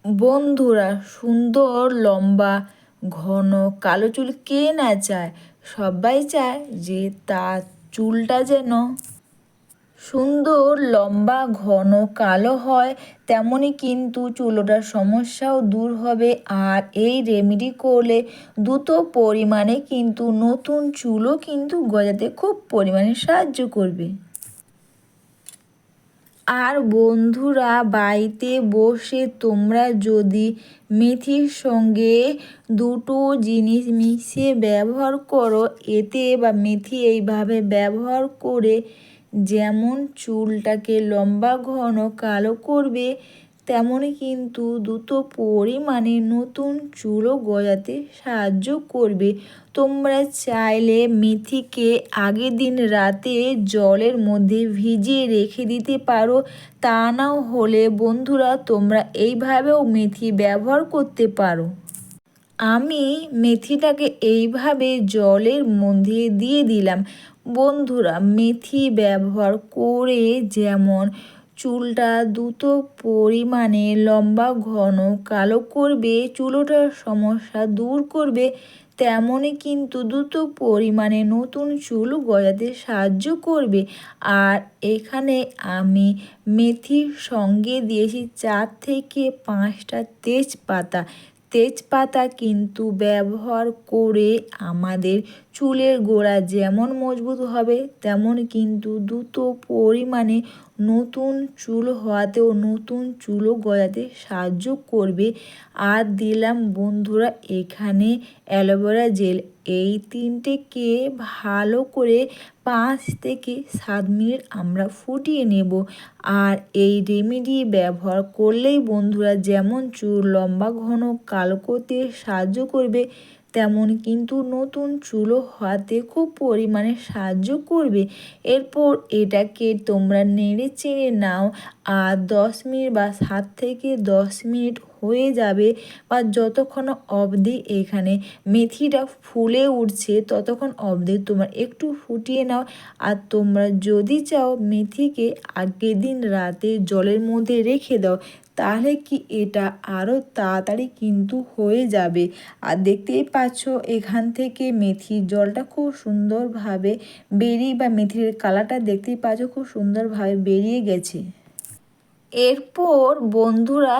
বন্ধুরা, সুন্দর লম্বা ঘন কালো চুল কে না চায়? সবাই চায় যে তার চুলটা যেন সুন্দর লম্বা ঘন কালো হয়। তেমনই কিন্তু চুলটার সমস্যাও দূর হবে। আর এই রেমেডি করলে দ্রুত পরিমাণে কিন্তু নতুন চুলও কিন্তু গজাতে খুব পরিমাণে সাহায্য করবে। আর বন্ধুরা, বাড়িতে বসে তোমরা যদি মেথির সঙ্গে দুটো জিনিস মিশিয়ে ব্যবহার করো, এতে বা মেথি এইভাবে ব্যবহার করে যেমন চুলটাকে লম্বা ঘন কালো করবে, তেমনই কিন্তু দ্রুত পরিমাণে নতুন চুলও গজাতে সাহায্য করবে। তোমরা চাইলে মেথিকে আগের দিন রাতে জলের মধ্যে ভিজিয়ে রেখে দিতে পারো। তা না হলে বন্ধুরা, তোমরা এইভাবেও মেথি ব্যবহার করতে পারো। আমি মেথিটাকে এইভাবে জলের মধ্যে দিয়ে দিলাম। বন্ধুরা, মেথি ব্যবহার করে যেমন চুলটা দ্রুত পরিমাণে লম্বা ঘন কালো করবে, চুলোটার সমস্যা দূর করবে, তেমনই কিন্তু দ্রুত পরিমাণে নতুন চুল গজাতে সাহায্য করবে। আর এখানে আমি মেথির সঙ্গে দিয়েছি 4 থেকে 5টা তেজপাতা। তেজপাতা কিন্তু ব্যবহার করে আমাদের চুলের গোড়া যেমন মজবুত হবে, তেমন কিন্তু দ্রুত পরিমাণে নতুন চুল হওয়াতেও নতুন চুলও গজাতে সাহায্য করবে। আর দিলাম বন্ধুরা এখানে অ্যালোভেরা জেল। এই তিনটেকে ভালো করে 5 থেকে 7 মিনিট আমরা ফুটিয়ে নেব। আর এই রেমেডি ব্যবহার করলেই বন্ধুরা যেমন চুল লম্বা ঘন কালো করতে সাহায্য করবে, তেমন কিন্তু নতুন চুলও হওয়াতে খুব পরিমাণে সাহায্য করবে। এরপর এটাকে তোমরা নেড়ে চেড়ে নাও। আর 10 মিনিট বা 7 থেকে 10 মিনিট হয়ে যাবে, বা যতক্ষণ অবধি এখানে মেথিটা ফুলে উঠছে ততক্ষণ অবধি তোমরা একটু ফুটিয়ে নাও। আর তোমরা যদি চাও মেথিকে আগের দিন রাতে জলের মধ্যে রেখে দাও, তাহলে কি এটা আরও তাড়াতাড়ি কিন্তু হয়ে যাবে। আর দেখতেই পাচ্ছ এখান থেকে মেথির জলটা খুব সুন্দরভাবে বেরিয়ে, বা মেথির কালারটা দেখতেই পাচ্ছ খুব সুন্দরভাবে বেরিয়ে গেছে। এরপর বন্ধুরা,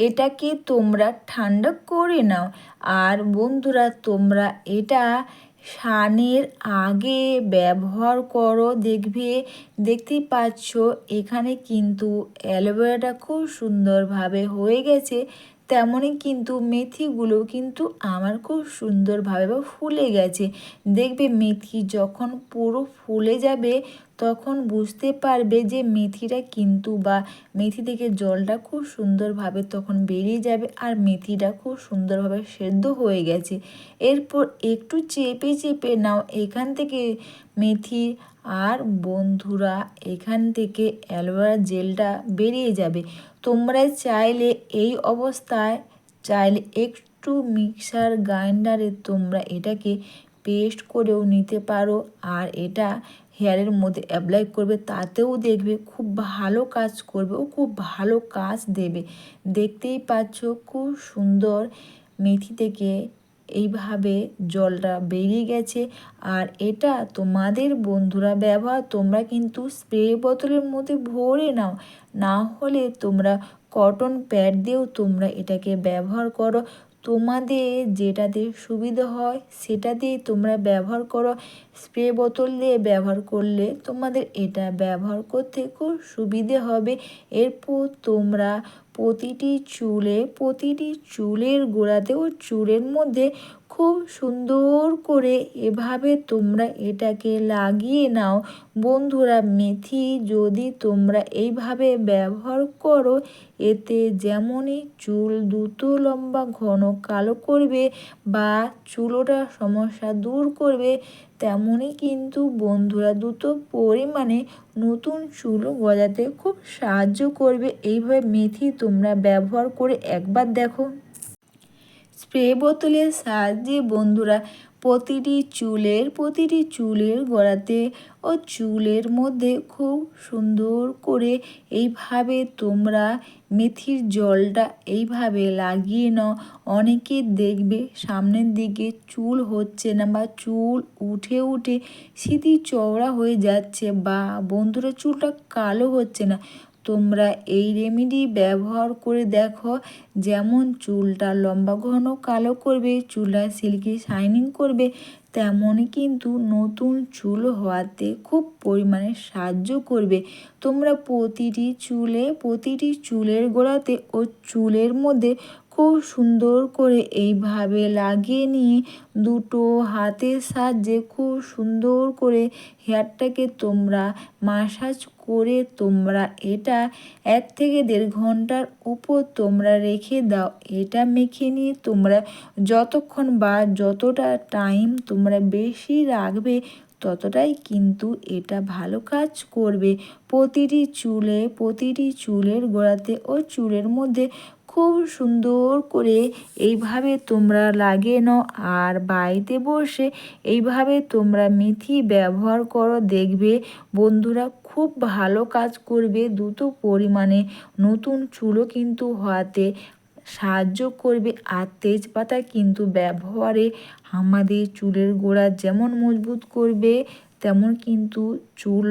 এটাকে তোমরা ঠান্ডা করে নাও। আর বন্ধুরা, তোমরা এটা স্নানের আগে ব্যবহার করো। দেখতেই পাচ্ছ এখানে কিন্তু অ্যালোভেরাটা খুব সুন্দরভাবে হয়ে গেছে, তেমনই কিন্তু মেথিগুলো কিন্তু আমার খুব সুন্দরভাবে ফুলে গেছে। দেখবে মেথি যখন পুরো ফুলে যাবে তখন বুঝতে পারবে যে মেথিটা কিন্তু, বা মেথি থেকে জলটা খুব সুন্দরভাবে তখন বেরিয়ে যাবে, আর মেথিটা খুব সুন্দরভাবে সেদ্ধ হয়ে গেছে। এরপর একটু চেপে চেপে নাও এখান থেকে মেথি, আর বন্ধুরা এখান থেকে অ্যালোভেরা জেলটা বেরিয়ে যাবে। তোমরা চাইলে এই অবস্থায় চাইলে একটু মিক্সার গ্রাইন্ডারে তোমরা এটাকে পেস্ট করেও নিতে পারো। আর এটা হেয়ারের মধ্যে অ্যাপ্লাই করবে, তাতেও দেখবে খুব ভালো কাজ করবে ও খুব ভালো কাজ দেবে। দেখতেই পাচ্ছ খুব সুন্দর মেথি থেকে এইভাবে জলটা বেরিয়ে গেছে। আর এটা তোমাদের বন্ধুরা ব্যবহার তোমরা কিন্তু স্প্রে বোতলের মধ্যে ভরে নাও, না হলে তোমরা কটন প্যাড দিয়েও তোমরা এটাকে ব্যবহার করো। তোমাদের যেটাতে সুবিধা হয় সেটা দিয়ে তোমরা ব্যবহার করো। স্প্রে বোতল দিয়ে ব্যবহার করলে তোমাদের এটা ব্যবহার করতে খুব সুবিধে হবে। এরপর তোমরা প্রতিটি চুলের গোড়াতেও চুলের মধ্যে খুব সুন্দর করে এভাবে তোমরা এটাকে লাগিয়ে নাও। বন্ধুরা, মেথি যদি তোমরা এইভাবে ব্যবহার করো, এতে যেমনই চুল দ্রুত লম্বা ঘন কালো করবে, বা চুলোটার সমস্যা দূর করবে, তেমনই কিন্তু বন্ধুরা দ্রুত পরিমাণে নতুন চুলও গজাতে খুব সাহায্য করবে। এইভাবে মেথি তোমরা ব্যবহার করে একবার দেখো। স্প্রে বোতলের সাহায্যে বন্ধুরা প্রতিটি চুলের গোড়াতে ও চুলের মধ্যে খুব সুন্দর করে এইভাবে তোমরা মেথির জলটা এইভাবে লাগিয়ে নাও। অনেকে দেখবে সামনের দিকে চুল হচ্ছে না বা চুল উঠে উঠে সিঁথি চওড়া হয়ে যাচ্ছে বা বন্ধুরা চুলটা কালো হচ্ছে না। তোমরা এই রেমেডি ব্যবহার করে দেখো, যেমন চুলটা লম্বা ঘন কালো করবে, চুলটা সিল্কি শাইনিং করবে, তেমনই কিন্তু নতুন চুল হওয়াতে খুব পরিমাণে সাহায্য করবে। তোমরা প্রতিটি চুলের গোড়াতে ও চুলের মধ্যে খুব সুন্দর করে এইভাবে লাগিয়ে নিয়ে দুটো হাতের সাহায্যে খুব সুন্দর করে হেয়ারটাকে তোমরা মাসাজ করে তোমরা এটা 1 থেকে 1.5 ঘন্টার উপর তোমরা রেখে দাও। এটা মেখে নিয়ে তোমরা যতক্ষণ বা যতটা টাইম তোমরা বেশি রাখবে ততটাই কিন্তু এটা ভালো কাজ করবে। প্রতিটি চুলের গোড়াতে ও চুলের মধ্যে খুব সুন্দর করে এইভাবে তোমরা লাগিয়ে নাও আর বাড়িতে বসে এইভাবে তোমরা মেথি ব্যবহার করো, দেখবে বন্ধুরা খুব ভালো কাজ করবে। দ্রুত পরিমাণে নতুন চুলও কিন্তু হওয়াতে সাহায্য করবে। আর তেজপাতা কিন্তু ব্যবহারে আমাদের চুলের গোড়া যেমন মজবুত করবে তেমন কিন্তু চুল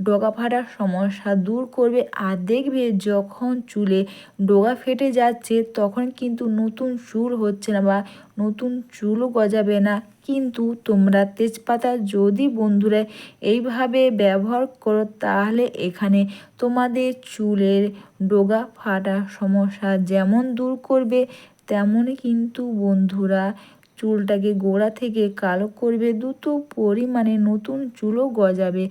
ডগা ফাটার সমস্যা দূর করবে। আর দেখবে যখন চুলে ডগা ফেটে যাচ্ছে তখন কিন্তু নতুন চুল হচ্ছে না বা নতুন চুলও গজাবে না। কিন্তু তোমরা তেজপাতা যদি বন্ধুরা এইভাবে ব্যবহার করো তাহলে এখানে তোমাদের চুলের ডগা ফাটার সমস্যা যেমন দূর করবে তেমনই কিন্তু বন্ধুরা চুলটাকে গোড়া থেকে কালো করবে, দ্রুত পরিমাণে নতুন চুলও গজাবে।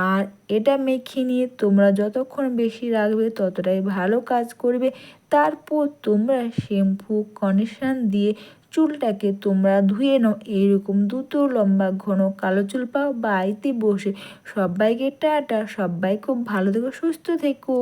আর এটা মেখে নিয়ে তোমরা যতক্ষণ বেশি রাখবে ততটাই ভালো কাজ করবে। তারপর তোমরা শ্যাম্পু কন্ডিশনার দিয়ে চুলটাকে তোমরা ধুয়ে নাও। এইরকম দ্রুত লম্বা ঘন কালো চুল পাও বাড়িতে বসে। সবাইকে টাটা, সবাই খুব ভালো থেকো, সুস্থ থেকো।